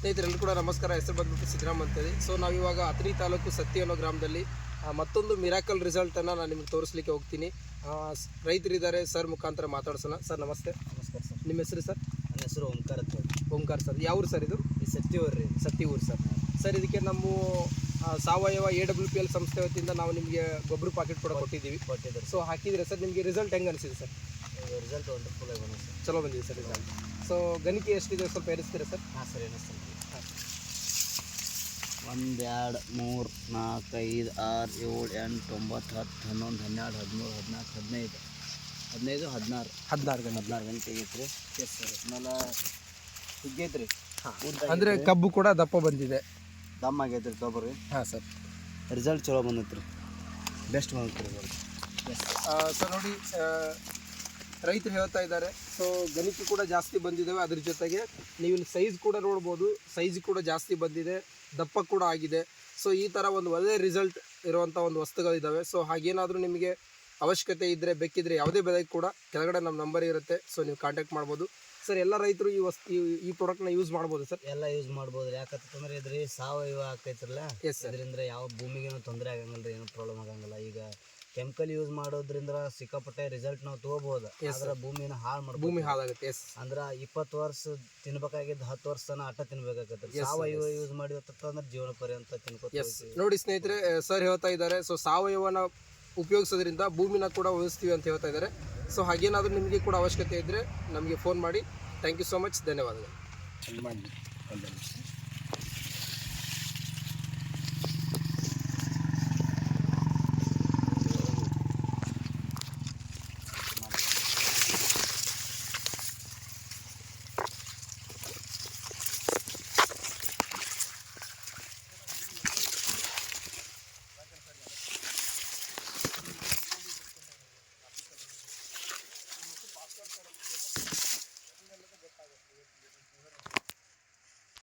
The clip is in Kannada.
ಸ್ನೇಹಿತರೆಲ್ಲರೂ ಕೂಡ ನಮಸ್ಕಾರ. ಹೆಸರು ಬಂದ್ಬಿಟ್ಟು ಸಿದ್ದರಾಮ್ ಅಂತೇಳಿ. ಸೊ ನಾವಿವಾಗ ಅಥಣಿ ತಾಲೂಕು ಸತ್ತಿ ಅನ್ನೋ ಗ್ರಾಮದಲ್ಲಿ ಮತ್ತೊಂದು ಮಿರಾಕಲ್ ರಿಸಲ್ಟನ್ನು ನಾನು ನಿಮಗೆ ತೋರಿಸ್ಲಿಕ್ಕೆ ಹೋಗ್ತೀನಿ. ರೈತರಿದ್ದಾರೆ, ಸರ್ ಮುಖಾಂತರ ಮಾತಾಡ್ಸೋಣ. ಸರ್ ನಮಸ್ತೆ. ನಮಸ್ಕಾರ ಸರ್. ನಿಮ್ಮ ಹೆಸರು ಸರ್? ನನ್ನ ಹೆಸರು ಓಂಕಾರ ಅಂತ ಹೇಳಿ. ಓಂಕಾರ ಸರ್. ಯಾವ ಊರು ಸರ್ ಇದು? ಈ ಸತ್ತಿ ಊರು ರೀ. ಸತ್ತಿ ಊರು ಸರ್. ಸರ್ ಇದಕ್ಕೆ ನಮ್ಮ ಸಾವಯವ AWPL ಸಂಸ್ಥೆ ವತಿಯಿಂದ ನಾವು ನಿಮಗೆ ಗೊಬ್ಬರ ಪಾಕೆಟ್ ಕೂಡ ಕೊಟ್ಟಿದ್ದೀವಿ. ಸೊ ಹಾಕಿದರೆ ಸರ್ ನಿಮಗೆ ರಿಸಲ್ಟ್ ಹೆಂಗೆ ಅನಿಸಿದೆ ಸರ್? ರಿಸಲ್ಟ್ ವಂಡರ್ಫುಲ್ ಆಗಿ ಬಂದಿದೆ ಸರ್. ಚಲೋ ಬಂದಿದೆ ಸರ್ ರಿಸಲ್ಟ್. ಸೊ ಗಣಿಕೆ ಎಷ್ಟಿದೆ ಸ್ವಲ್ಪ ಏರಿಸ್ತೀರಾ ಸರ್? ಹಾಂ ಸರ್, ಏನಿಸ್ತೀನಿ. 1 2 3 4 5 6 7 8 9 10 11 12 13 14 15 16 ಗಂಟೆ ಆಗೈತೆ ರೀ. Yes sir. ಆಮೇಲೆ ಸುಗ್ಗೈತೆ ರೀ. ಅಂದರೆ ಕಬ್ಬು ಕೂಡ ದಪ್ಪ ಬಂದಿದೆ, ದಮ್ ಆಗೈತೆ ರೀ ಗೊಬ್ಬರ. ಹಾಂ ಸರ್. ರಿಸಲ್ಟ್ ಚಲೋ ಬಂದೈತೆ ರೀ, ಬೆಸ್ಟ್ ಬಂದೈತೆ ರೀ ರಿಸಲ್ಟ್. ಎಸ್ ಸರ್ ನೋಡಿ, ರೈತರು ಹೇಳ್ತಾ ಇದ್ದಾರೆ. ಸೊ ಗಣಿಕೆ ಕೂಡ ಜಾಸ್ತಿ ಬಂದಿದ್ದಾವೆ, ಅದ್ರ ಜೊತೆಗೆ ನೀವು ಇಲ್ಲಿ ಸೈಜ್ ಕೂಡ ನೋಡ್ಬೋದು, ಸೈಜ್ ಕೂಡ ಜಾಸ್ತಿ ಬಂದಿದೆ, ದಪ್ಪ ಕೂಡ ಆಗಿದೆ. ಸೊ ಈ ಥರ ಒಂದು ಒಳ್ಳೆಯ ರಿಸಲ್ಟ್ ಇರುವಂಥ ಒಂದು ವಸ್ತುಗಳಿದ್ದಾವೆ. ಸೊ ಹಾಗೇನಾದರೂ ನಿಮಗೆ ಅವಶ್ಯಕತೆ ಇದ್ದರೆ, ಬೇಕಿದ್ದರೆ ಯಾವುದೇ ಬೆಲೆಗೆ ಕೂಡ ಕೆಳಗಡೆ ನಮ್ಮ ನಂಬರ್ ಇರುತ್ತೆ. ಸೊ ನೀವು ಕಾಂಟ್ಯಾಕ್ಟ್ ಮಾಡ್ಬೋದು ಸರ್. ಎಲ್ಲ ರೈತರು ಈ ಪ್ರಾಡಕ್ಟ್ನ ಯೂಸ್ ಮಾಡ್ಬೋದು ಸರ್? ಎಲ್ಲ ಯೂಸ್ ಮಾಡ್ಬೋದು ರೀ. ಯಾಕಂತಂದ್ರೆ ಇದ್ರಿ ಸಾವಯವ ಆಗ್ತೈತ್ರಲ್ಲ. Yes sir. ಇದರಿಂದ ಯಾವ ಭೂಮಿಗೇನು ತೊಂದರೆ ಆಗಂಗಿಲ್ಲ ರೀ, ಏನೂ ಪ್ರಾಬ್ಲಮ್ ಆಗಂಗಿಲ್ಲ. ಈಗ ಕೆಮಿಕಲ್ ಯೂಸ್ ಮಾಡೋದ್ರಿಂದ ಸಿಕ್ಕಾಪಟ್ಟೆ ರಿಸಲ್ಟ್ ನಾವು ತೊಗೋಬೋದು, ಆದ್ರೆ ಭೂಮಿನ ಹಾಳು ಮಾಡ್ಬೋದು. ಭೂಮಿ ಹಾಳಾಗುತ್ತೆ. ಎಸ್. ಅಂದ್ರೆ 20 ವರ್ಷ ತಿನ್ಬೇಕಾಗಿದ್ದು 10 ವರ್ಷ ತನಕ ಅಟ್ಟ ತಿನ್ಬೇಕಾಗತ್ತೆ. ಸಾವಯವ ಯೂಸ್ ಮಾಡಿದ್ರೆ ಜೀವನ ಪರ್ಯಂತ ತಿನ್ಕೋತೀವಿ. ನೋಡಿ ಸ್ನೇಹಿತರೆ, ಸರ್ ಹೇಳ್ತಾ ಇದ್ದಾರೆ. ಸೊ ಸಾವಯವನ ಉಪಯೋಗಿಸೋದ್ರಿಂದ ಭೂಮಿನ ಕೂಡ ಉಳಿಸ್ತೀವಿ ಅಂತ ಹೇಳ್ತಾ ಇದ್ದಾರೆ. ಸೊ ಹಾಗೇನಾದರೂ ನಿಮಗೆ ಕೂಡ ಅವಶ್ಯಕತೆ ಇದ್ದರೆ ನಮಗೆ ಫೋನ್ ಮಾಡಿ. Thank you so much. ಧನ್ಯವಾದಗಳು.